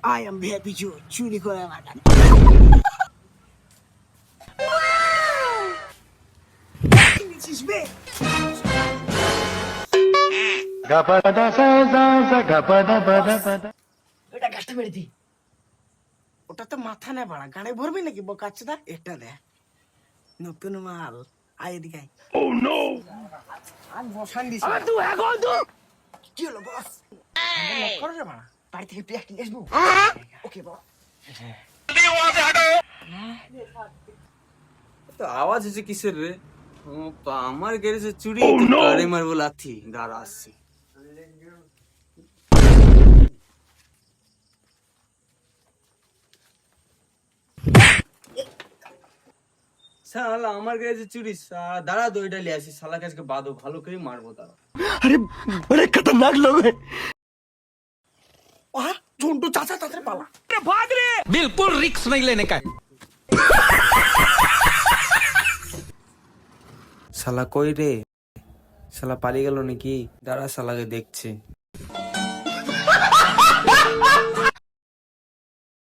I am happy চুরি করে mutton নিছিস বে ওটা গাছটা মেরে দি ওটা তো মাথা নেই বাড়া গাড়ি ভরবি নাকি বোকাচ্ছদা এটা দে নতুন মাল আয় এদিকে আয় oh no আজ বসান দিছি তুই এখন তুই কি হলো বস লক করে রে বাড়া বাড়ি থেকে তুই একদিন আসবো ওকে বস তো আওয়াজ হচ্ছে কিসের রে আমার গ্যারেজে চুরি গাড়ি মারবো লাথি দাঁড়া আসছি শালা আমার গ্যারেজে চুরি দাঁড়া দইটা লিয়ে আসি শালা কাজকে বাদো ভালো করে মারবো তারা अरे बड़े खतरनाक लोग हैं वहाँ झुंडू चाचा चाचा पाला भाग रे बिल्कुल रिक्स नहीं लेने का শালা কই রে শালা পালিয়ে গেল নাকি দাঁড়া শালাকে দেখছে